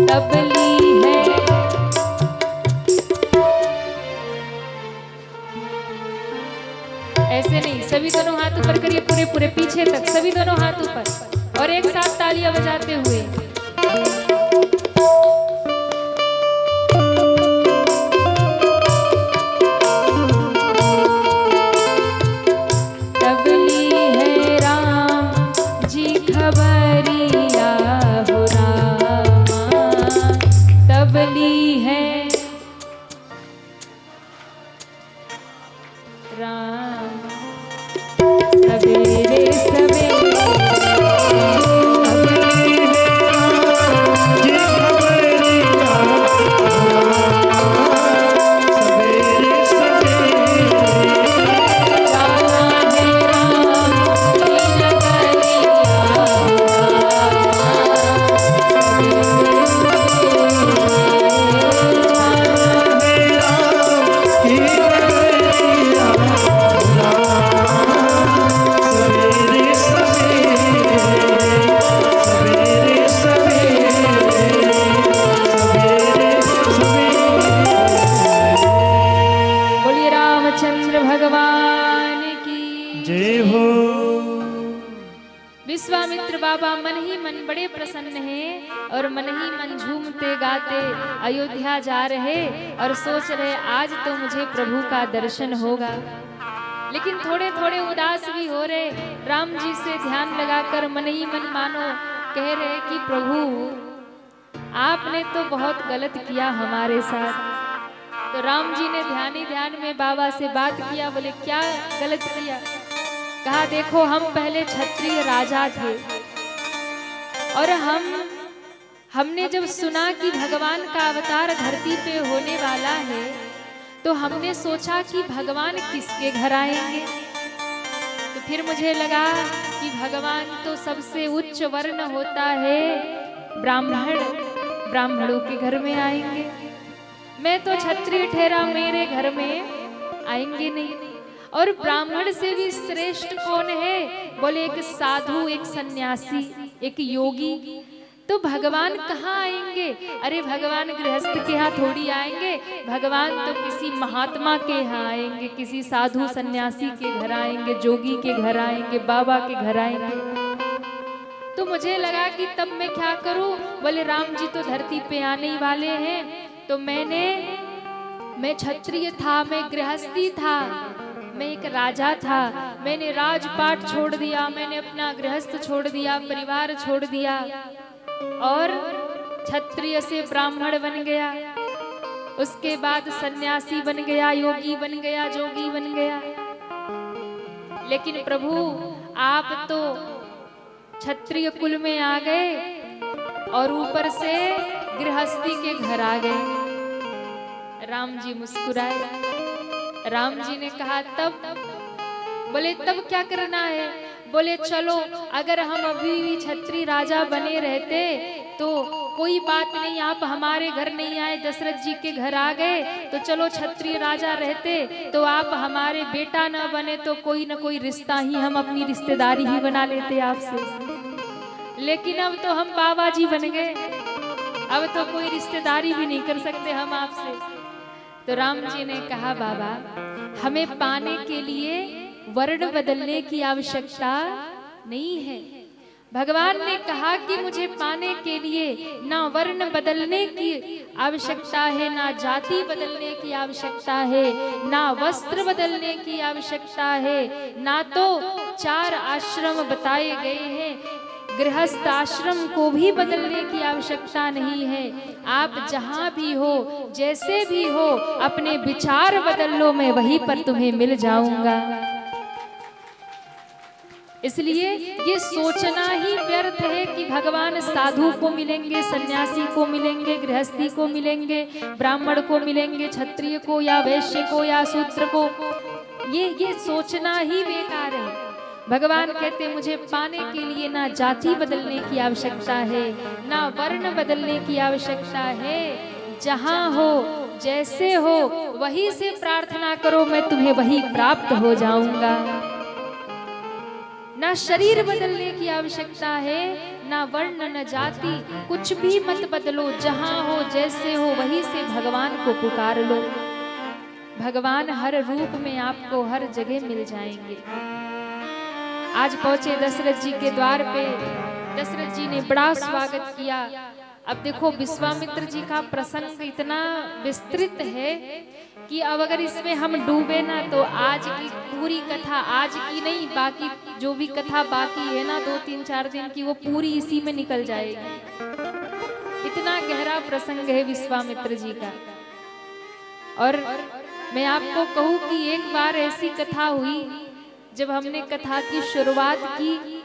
A: तबली है। ऐसे नहीं, सभी दोनों हाथ ऊपर करिए पूरे पूरे पीछे तक, सभी दोनों हाथ ऊपर और एक साथ तालियां बजाते हुए। तबली है राम जी खबरिया हो रामा, तबली है राम। सवेरे सवेरे भगवान की
B: जय हो।
A: विश्वामित्र बाबा मन ही मन बड़े प्रसन्न हैं और मन ही मन झूमते गाते अयोध्या जा रहे और सोच रहे आज तो मुझे प्रभु का दर्शन होगा। लेकिन थोड़े थोड़े उदास भी हो रहे, राम जी से ध्यान लगाकर मन ही मन मानो कह रहे कि प्रभु आपने तो बहुत गलत किया हमारे साथ। तो राम जी ने ध्यान ही ध्यान में बाबा से बात किया। बोले क्या गलत किया? कहा देखो हम पहले क्षत्रिय राजा थे और हमने जब सुना कि भगवान का अवतार धरती पे होने वाला है तो हमने सोचा कि भगवान किसके घर आएंगे। तो फिर मुझे लगा कि भगवान तो सबसे उच्च वर्ण होता है ब्राह्मणों के घर में आएंगे। मैं तो क्षत्रिय ठहरा, मेरे घर में आएंगे नहीं। और ब्राह्मण से भी श्रेष्ठ कौन है? बोले एक साधु, एक सन्यासी, एक योगी। तो भगवान कहाँ आएंगे? अरे भगवान गृहस्थ के यहाँ थोड़ी आएंगे, भगवान तो किसी महात्मा के यहाँ आएंगे, किसी साधु सन्यासी के घर आएंगे, जोगी के घर आएंगे, बाबा के घर आएंगे। तो मुझे लगा कि तब मैं क्या करूं। बोले राम जी तो धरती पे आने ही वाले हैं। तो मैं क्षत्रिय था, मैं गृहस्थी था, मैं एक राजा था। मैंने राजपाट छोड़ दिया, मैंने अपना गृहस्थ छोड़ दिया, परिवार छोड़ दिया और क्षत्रिय से ब्राह्मण बन गया। उसके बाद सन्यासी बन गया, योगी बन गया, जोगी बन गया। लेकिन प्रभु आप तो क्षत्रिय कुल में आ गए और ऊपर से गृहस्थी के घर आ गए। राम जी मुस्कुराए। राम जी ने कहा तब? बोले तब क्या करना है? बोले चलो अगर हम अभी भी क्षत्रिय राजा बने रहते तो कोई बात नहीं, आप हमारे घर नहीं आए, दशरथ जी के घर आ गए तो चलो क्षत्रिय राजा रहते तो आप हमारे बेटा न बने तो कोई न कोई रिश्ता ही, हम अपनी रिश्तेदारी ही बना लेते आपसे। लेकिन अब तो हम बाबा जी बन गए, अब तो कोई रिश्तेदारी भी नहीं कर सकते हम आपसे। तो राम जी ने कहा बाबा हमें पाने के लिए वर्ण बदलने की आवश्यकता नहीं है। भगवान ने कहा कि मुझे पाने के लिए ना वर्ण बदलने की आवश्यकता है, ना जाति बदलने की आवश्यकता है, ना वस्त्र बदलने की आवश्यकता है, ना तो 4 आश्रम बताए गए हैं, गृहस्थ आश्रम को भी बदलने की आवश्यकता नहीं है। आप जहां भी हो, जैसे भी हो, अपने विचार बदल लो, मैं वहीं पर तुम्हें मिल जाऊंगा। इसलिए ये सोचना ही व्यर्थ है कि भगवान साधु को मिलेंगे, सन्यासी को मिलेंगे, गृहस्थी को मिलेंगे, ब्राह्मण को मिलेंगे, क्षत्रिय को या वैश्य को या शूद्र को। ये सोचना ही बेकार है। भगवान कहते मुझे पाने के लिए ना जाति बदलने की आवश्यकता है, ना वर्ण बदलने की आवश्यकता है। जहाँ हो, जैसे हो, वही से प्रार्थना करो, मैं तुम्हें वही प्राप्त हो जाऊंगा। ना शरीर बदलने की आवश्यकता है, ना वर्ण, न जाति, कुछ भी मत बदलो। जहाँ हो, जैसे हो, वही से भगवान को पुकार लो। भगवान हर रूप में आपको हर जगह मिल जाएंगे। आज पहुंचे दशरथ जी के द्वार पे, दशरथ जी ने बड़ा स्वागत किया। अब देखो विश्वामित्र जी का प्रसंग इतना विस्तृत है कि अब अगर इसमें हम डूबे ना तो आज की पूरी कथा, आज की नहीं, बाकी जो भी कथा बाकी है ना 2-3-4 दिन की, वो पूरी इसी में निकल जाएगी। इतना गहरा प्रसंग है विश्वामित्र जी का। और मैं आपको कहूँ कि एक बार ऐसी कथा हुई, जब हमने कथा की शुरुआत की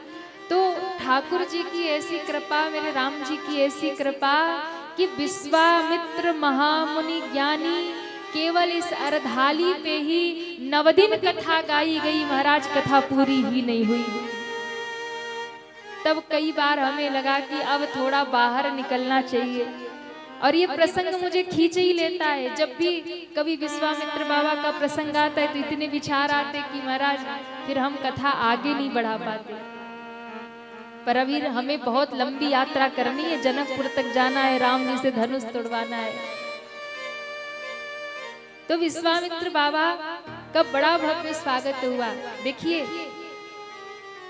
A: तो ठाकुर जी की ऐसी कृपा, मेरे राम जी की ऐसी कृपा कि विश्वामित्र महामुनि ज्ञानी केवल इस अर्धाली पे ही 9 दिन कथा गाई गई, महाराज कथा पूरी ही नहीं हुई। तब कई बार हमें लगा कि अब थोड़ा बाहर निकलना चाहिए। और ये प्रसंग मुझे खींच ही लेता है। जब भी कभी विश्वामित्र बाबा का प्रसंग आता है तो इतने विचार आते कि महाराज फिर हम कथा आगे नहीं बढ़ा पाते। पर अभी हमें बहुत लंबी यात्रा करनी है, जनकपुर तक जाना है, राम जी से धनुष तोड़वाना है। तो विश्वामित्र बाबा का बड़ा भव्य स्वागत हुआ। देखिए,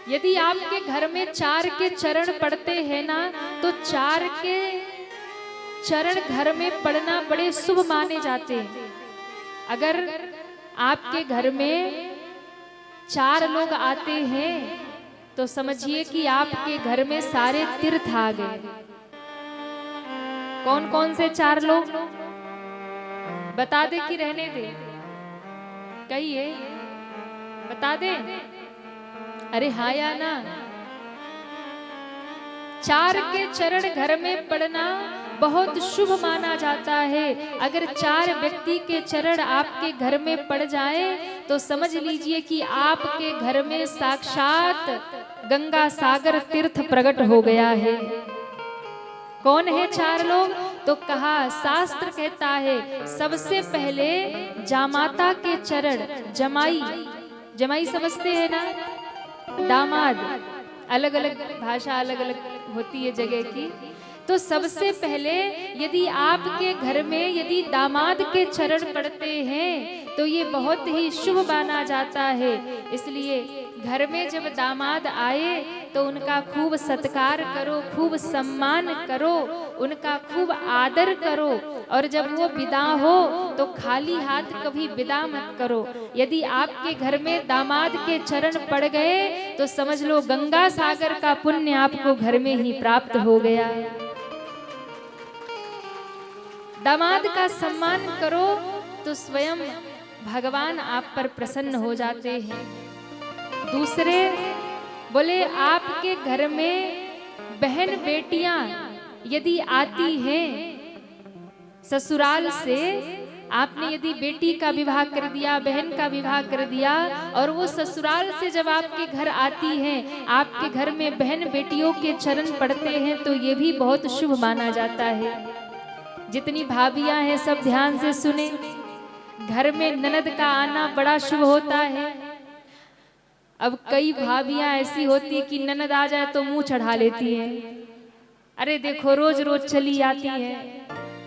A: यदि आपके घर में 4 के चरण पड़ते हैं ना, तो 4 के चरण घर में पढ़ना बड़े शुभ माने जाते हैं। अगर आपके घर में 4 लोग आते हैं तो समझिए कि आपके घर में सारे तीर्थ आ गए। कौन कौन से 4 लोग बता दे कि रहने दे? कहिए, बता दे। अरे हाँ या ना? 4 के चरण घर में पड़ना बहुत शुभ माना जाता है। अगर 4 व्यक्ति के चरण आपके घर में पड़ जाए तो समझ लीजिए कि आपके घर में साक्षात गंगा सागर तीर्थ प्रकट हो गया है। कौन है 4 लोग? तो कहा, शास्त्र कहता है सबसे पहले जामाता के चरण, जमाई, जमाई समझते हैं ना, दामाद, अलग अलग भाषा अलग अलग होती है जगह की। तो सबसे पहले यदि आपके घर में यदि दामाद के चरण पड़ते हैं तो ये बहुत ही शुभ माना जाता है। इसलिए घर में जब दामाद आए तो उनका खूब सत्कार करो, खूब सम्मान करो, उनका खूब आदर करो। और जब वो विदा हो तो खाली हाथ कभी विदा मत करो। यदि आपके घर में दामाद के चरण पड़ गए तो समझ लो गंगा सागर का पुण्य आपको घर में ही प्राप्त हो गया। दामाद का सम्मान करो तो स्वयं भगवान आप पर प्रसन्न हो जाते हैं। दूसरे बोले, आपके घर में बहन बेटियां यदि आती हैं ससुराल से, आपने यदि बेटी का विवाह कर दिया, बहन का विवाह कर दिया, और वो ससुराल से जब आपके घर आती हैं, आपके घर में बहन बेटियों के चरण पड़ते हैं तो ये भी बहुत शुभ माना जाता है। जितनी भाभियां हैं सब ध्यान से सुने। घर में ननद का आना बड़ा शुभ होता है। अब कई भाभियां ऐसी होती कि ननद आ जाए तो मुंह चढ़ा लेती हैं। अरे देखो रोज रोज चली आती है।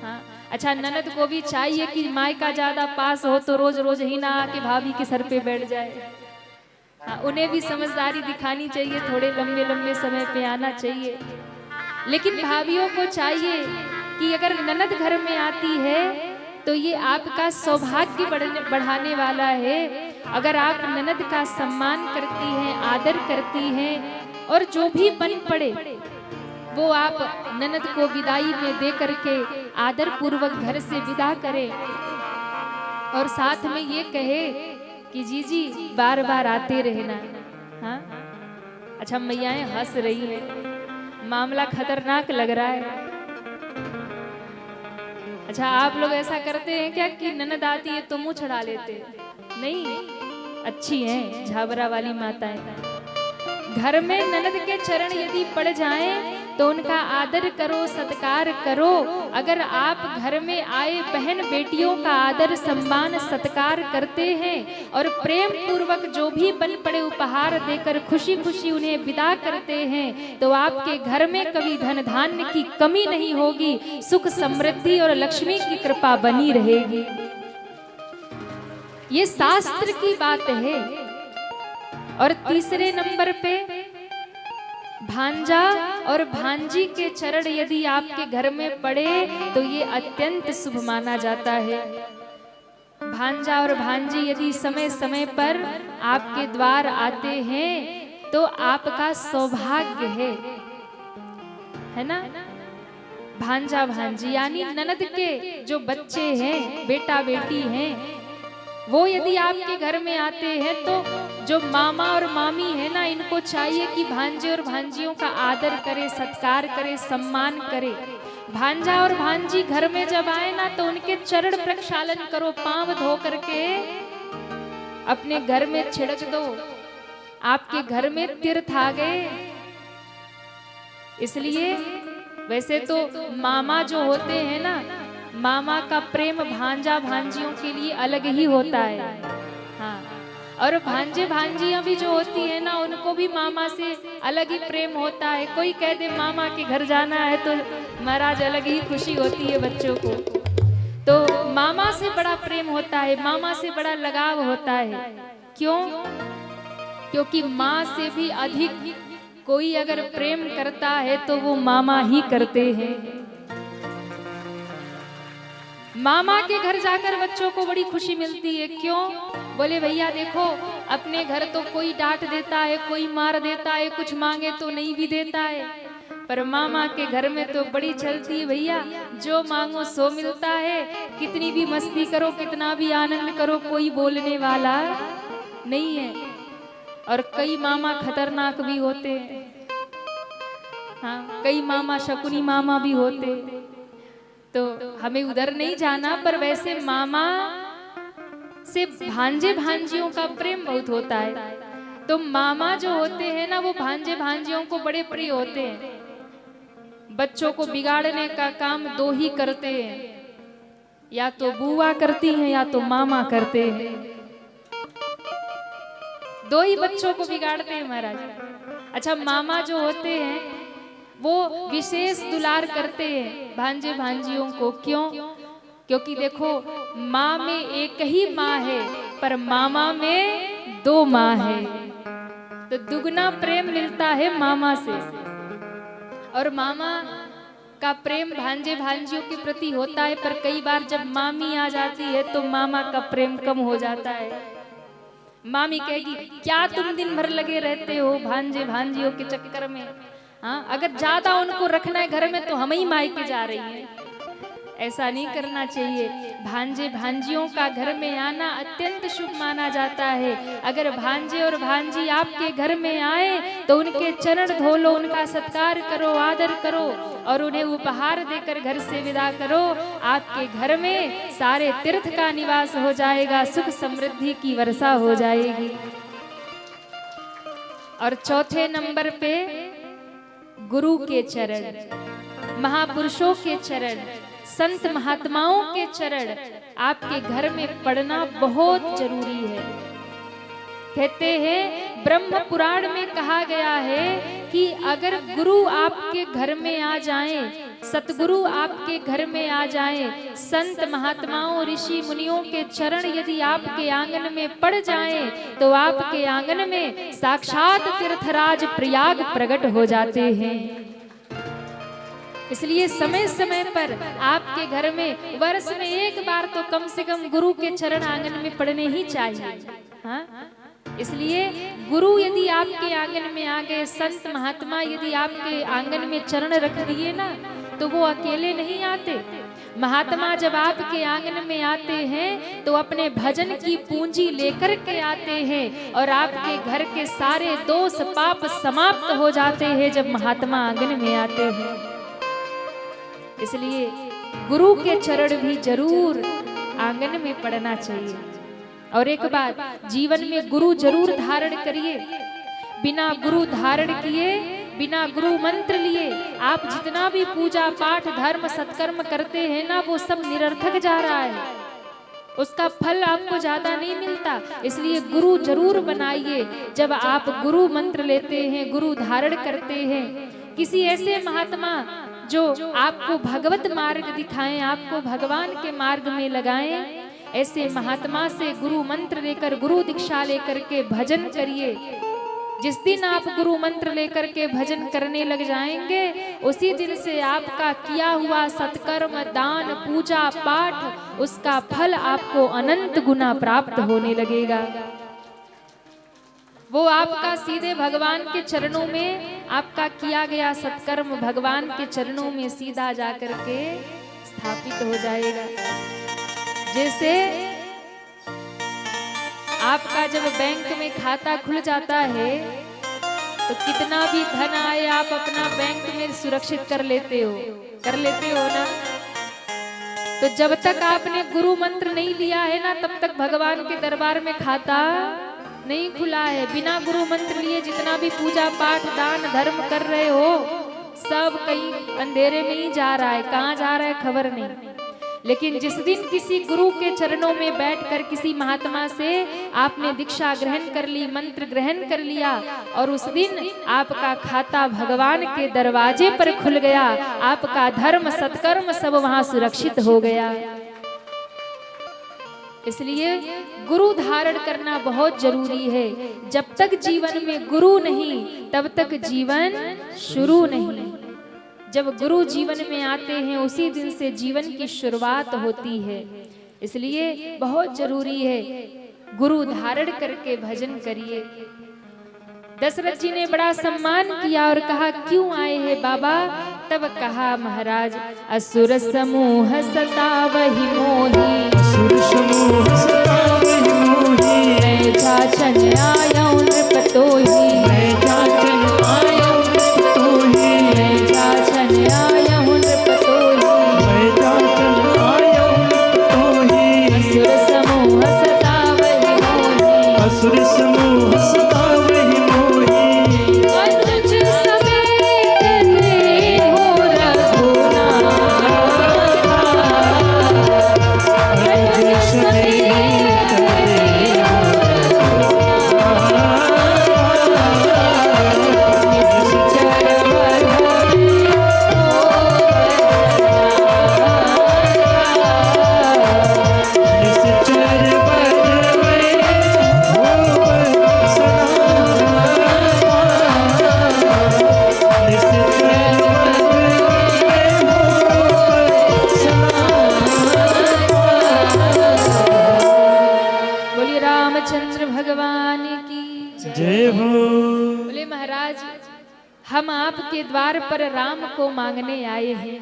A: हाँ, अच्छा, ननद को भी चाहिए कि मायका ज्यादा पास हो तो रोज रोज ही ना आके भाभी के सर पे बैठ जाए। हाँ, उन्हें भी समझदारी दिखानी चाहिए, थोड़े लंबे लंबे समय पे आना चाहिए। लेकिन भाभियों को चाहिए कि अगर ननद घर में आती है तो ये आपका सौभाग्य बढ़ाने वाला है। अगर आप ननद का सम्मान करती हैं, आदर करती हैं, और जो भी बन पड़े वो आप ननद को विदाई में दे करके आदर पूर्वक घर से विदा करें, और साथ में ये कहे कि जी बार बार आते रहना। हाँ, अच्छा मैयाएं हंस रही है, मामला खतरनाक लग रहा है। अच्छा आप लोग ऐसा करते हैं क्या कि ननद आती है तो मुंह छड़ा लेते? नहीं, अच्छी हैं झाबरा वाली माताएं। घर में ननद के चरण यदि पड़ जाएं तो उनका आदर करो, सत्कार करो। अगर आप घर में आए बहन बेटियों का आदर सम्मान सत्कार करते हैं और प्रेम पूर्वक जो भी बन पड़े उपहार देकर खुशी खुशी उन्हें विदा करते हैं तो आपके घर में कभी धन धान्य की कमी नहीं होगी, सुख समृद्धि और लक्ष्मी की कृपा बनी रहेगी। ये शास्त्र की बात है। और तीसरे नंबर पे भांजा और भांजी के चरण यदि आपके घर में पड़े तो ये अत्यंत शुभ माना जाता है। भांजा और भांजी यदि समय समय पर आपके द्वार आते हैं तो आपका सौभाग्य है ना। भांजा भांजी यानी ननद के जो बच्चे हैं, बेटा बेटी हैं, वो यदि आपके घर में आते हैं तो जो मामा और मामी है ना, इनको चाहिए कि भांजे और भांजियों का आदर करे, सत्कार करे, सम्मान करे। भांजा और भांजी घर में जब आए ना तो उनके चरण प्रक्षालन करो, पांव धो करके अपने घर में छिड़क दो। आपके घर में तीर्थ आ गए। इसलिए वैसे तो मामा जो होते हैं ना, मामा का प्रेम भांजा भांजियों के लिए अलग ही होता है। हाँ, और भांजे भांजियां भी जो होती है ना, उनको भी मामा से अलग ही प्रेम होता है। कोई कह दे मामा के घर जाना है तो महाराज अलग ही खुशी होती है बच्चों को। तो मामा से बड़ा प्रेम होता है, मामा से बड़ा लगाव होता है। क्यों? क्योंकि माँ से भी अधिक कोई अगर प्रेम करता है तो वो मामा ही करते हैं। मामा के घर जाकर बच्चों को बड़ी खुशी मिलती है। क्यों? बोले भैया देखो, अपने घर तो कोई डांट देता है, कोई मार देता है, कुछ मांगे तो नहीं भी देता है, पर मामा के घर में तो बड़ी चलती है भैया, जो मांगो सो मिलता है। कितनी भी मस्ती करो, कितना भी आनंद करो, कोई बोलने वाला नहीं है। और कई मामा खतरनाक भी होते हैं। हाँ, कई मामा शकुनी मामा भी होते हैं। तो हमें उधर नहीं जाना, पर वैसे मामा से भांजे भांजियों का प्रेम बहुत होता है। तो मामा जो होते हैं ना, वो भांजे भांजियों को बड़े प्रिय होते हैं। बच्चों को बिगाड़ने का काम दो ही करते हैं, या तो बुआ करती हैं या तो मामा करते हैं। दो ही बच्चों को बिगाड़ते हैं महाराज। अच्छा, मामा जो होते हैं वो विशेष दुलार करते हैं भांजे भांजियों को। क्यों? क्योंकि देखो, माँ में एक ही माँ है, पर मामा में दो माँ है, तो दुगना प्रेम मिलता है मामा से। और मामा का प्रेम भांजे भांजियों के प्रति होता है, पर कई बार जब मामी आ जाती है तो मामा का प्रेम कम हो जाता है। मामी कहेगी, क्या तुम दिन भर लगे रहते हो भांजे भांजियों के चक्कर में? हाँ, अगर ज्यादा उनको रखना है घर में तो हम ही मायके जा रही हैं। ऐसा नहीं करना चाहिए। भांजे भांजियों का घर में आना अत्यंत शुभ माना जाता है। अगर भांजे और भांजी आपके घर में आए तो उनके चरण धो लो, उनका सत्कार करो, आदर करो और उन्हें उपहार देकर घर से विदा करो। आपके घर में सारे तीर्थ का निवास हो जाएगा, सुख समृद्धि की वर्षा हो जाएगी। और चौथे नंबर पे गुरु के चरण, महापुरुषों के चरण, संत महात्माओं के चरण आपके घर में पड़ना बहुत जरूरी है। कहते हैं, ब्रह्म पुराण में कहा गया है कि अगर गुरु आपके घर में आ जाएं, सतगुरु आपके घर में आ जाएं, संत महात्माओं ऋषि मुनियों के चरण यदि आपके आंगन में पड़ जाएं, तो आपके आंगन में साक्षात तीर्थराज प्रयाग प्रकट हो जाते हैं। इसलिए समय समय पर आपके घर में वर्ष में एक बार तो कम से कम गुरु के चरण आंगन में पड़ने ही चाहिए। हाँ? इसलिए गुरु यदि आपके आंगन में आ गए, संत महात्मा यदि आपके आंगन में चरण रख दिए ना, तो वो अकेले नहीं आते, महात्मा जब आपके आंगन में आते हैं तो अपने भजन की पूंजी लेकर के आते हैं और आपके घर के सारे दोष पाप समाप्त हो जाते हैं जब महात्मा आंगन में आते हैं। इसलिए गुरु के चरण भी जरूर आंगन में पड़ना चाहिए। और एक बात, जीवन में गुरु जरूर धारण करिए। बिना गुरु धारण किए, बिना गुरु मंत्र लिए आप जितना भी पूजा पाठ धर्म सत्कर्म करते हैं ना, वो सब निरर्थक जा रहा है, उसका फल आपको ज्यादा नहीं मिलता। इसलिए गुरु जरूर बनाइए। जब आप गुरु मंत्र लेते हैं, गुरु धारण करते हैं, किसी ऐसे महात्मा जो आपको भगवत मार्ग दिखाएं, आपको भगवान के मार्ग में लगाएं, ऐसे महात्मा से गुरु मंत्र लेकर, गुरु दीक्षा लेकर के भजन करिए। जिस दिन आप गुरु मंत्र लेकर के भजन करने लग जाएंगे, उसी दिन से आपका किया हुआ सत्कर्म दान पूजा पाठ, उसका फल आपको अनंत गुना प्राप्त होने लगेगा। वो आपका सीधे भगवान के चरणों में, आपका किया गया सत्कर्म भगवान के चरणों में सीधा जाकर के स्थापित हो जाएगा। जैसे आपका जब बैंक में खाता खुल जाता है तो कितना भी धन आए आप अपना बैंक में सुरक्षित कर लेते हो ना। तो जब तक आपने गुरु मंत्र नहीं लिया है ना, तब तक भगवान के दरबार में खाता नहीं खुला है। बिना गुरु मंत्र लिए जितना भी पूजा पाठ दान धर्म कर रहे हो, सब कहीं अंधेरे में ही जा रहा है, कहाँ जा रहा है खबर नहीं। लेकिन जिस दिन किसी गुरु के चरणों में बैठकर किसी महात्मा से आपने दीक्षा ग्रहण कर ली, मंत्र ग्रहण कर लिया, और उस दिन आपका खाता भगवान के दरवाजे पर खुल गया, आपका धर्म सत्कर्म सब वहां सुरक्षित हो गया। इसलिए गुरु धारण करना बहुत जरूरी है। जब तक जीवन में गुरु नहीं, तब तक जीवन शुरू नहीं। जब गुरु जीवन में आते हैं, उसी दिन से जीवन की शुरुआत होती है। इसलिए बहुत जरूरी है गुरु धारण करके भजन करिए। दशरथ जी ने बड़ा सम्मान किया और कहा, क्यों आए हैं बाबा? तब कहा, महाराज असुर समूह सतावहि मोहि,
B: असुर समूह सतावहि मोहि,
A: मैं जाचन आयौ नृपतोहि,
B: मैं जाचन आयौ नृपतोहि,
A: मैं जाचन आयौ नृपतोहि,
B: मैं जाचन आयौ नृपतोहि।
A: असुर समूह सतावहि मोहि,
B: असुर समूह सतावहि मोहि,
A: अनुज समेत देहो रघुनाथा, अनुज समेत देहो रामचंद्र भगवान की
B: जय हो।
A: बोले, महाराज हम आपके द्वार पर राम को मांगने आए हैं।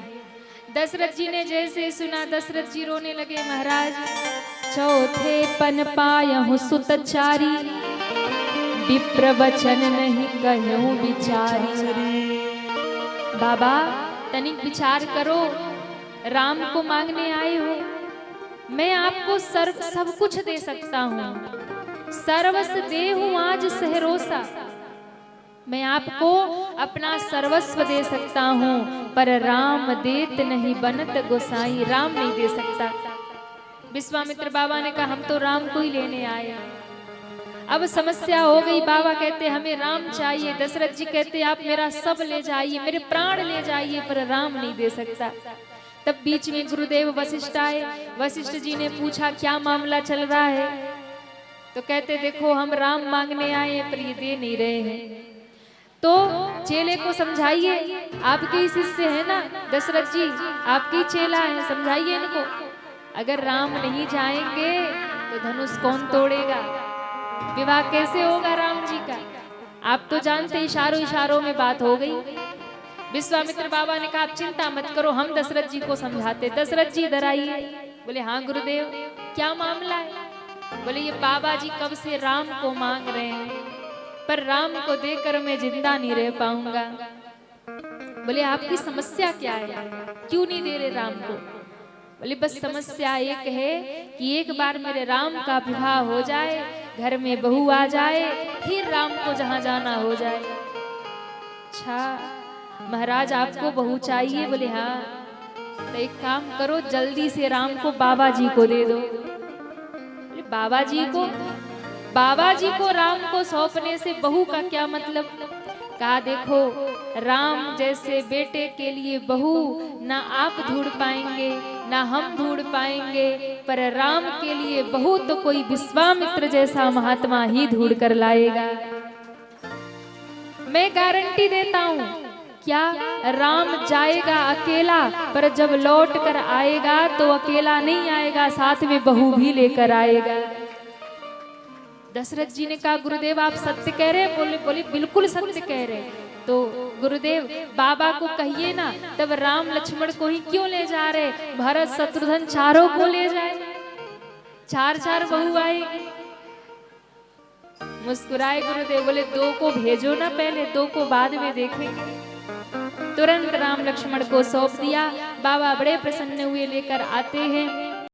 A: दशरथ जी ने जैसे सुना, दशरथ जी रोने लगे। महाराज, चौथे पन पायहु सुत चारी, विप्र वचन नहीं कहूं बिचारी। बाबा तनिक विचार करो, राम को मांगने आए हो, मैं आपको सब कुछ दे सकता हूँ, सर्वस देहूं आज सहरोसा, मैं आपको अपना सर्वस्व दे सकता हूँ, पर राम देत नहीं बनत गोसाई, राम नहीं दे सकता। विश्वामित्र बाबा ने कहा, हम तो राम को ही लेने आए। अब समस्या हो गई। बाबा कहते हमें राम चाहिए, दशरथ जी कहते आप मेरा सब ले जाइए, मेरे प्राण ले जाइए, पर राम नहीं दे सकता। तब बीच में गुरुदेव वशिष्ठ आए। वशिष्ठ जी ने पूछा, क्या मामला चल रहा है? तो कहते, देखो हम राम मांगने आए हैं, पर ये दे नहीं रहे हैं। तो चेले को समझाइए, आपके ही शिष्य है ना दशरथ जी, आपके ही चेला है, समझाइए इनको। अगर राम नहीं जाएंगे तो धनुष कौन तोड़ेगा, विवाह कैसे होगा राम जी का? आप तो जानते, इशारों इशारों में बात हो गई। विश्वामित्र बाबा ने कहा आप चिंता मत करो, हम दशरथ जी को समझाते। दशरथ जी इधर आइए। बोले हाँ गुरुदेव, क्या मामला है? बोले ये बाबा जी कब से राम को मांग रहे हैं, पर राम को देकर मैं जिंदा नहीं रह पाऊंगा। बोले आपकी समस्या क्या है, क्यों नहीं दे रहे राम को? बोले बस समस्या एक है कि एक बार मेरे राम का विवाह हो जाए, घर में बहू आ जाए, फिर राम को जहां जाना हो जाए। अच्छा महाराज आपको बहू चाहिए? बोले हाँ। तो एक काम करो, जल्दी से राम को बाबा जी को दे दो। बोले बाबा जी को? बाबा जी को राम को सौंपने से बहू का क्या मतलब? कहा देखो, राम जैसे बेटे के लिए बहू ना आप ढूंढ पाएंगे ना हम ढूंढ पाएंगे, पर राम के लिए बहू तो कोई विश्वामित्र जैसा महात्मा ही ढूंढ कर लाएगा। मैं गारंटी देता हूँ, क्या राम जाएगा अकेला, पर जब लौट कर आएगा तो अकेला नहीं आएगा, साथ में बहू भी लेकर आएगा। दशरथ जी ने कहा गुरुदेव आप सत्य कह रहे? बोले बिल्कुल सत्य कह रहे। तो गुरुदेव बाबा को कहिए ना, तब राम लक्ष्मण को ही क्यों ले जा रहे, भरत शत्रुघ्न चारों को ले जाए, चार चार बहू आएगी। मुस्कुराए गुरुदेव, बोले दो को भेजो ना पहले, दो को बाद में देखेंगे। तुरंत राम लक्ष्मण को सौंप दिया। बाबा बड़े प्रसन्न हुए, लेकर आते हैं।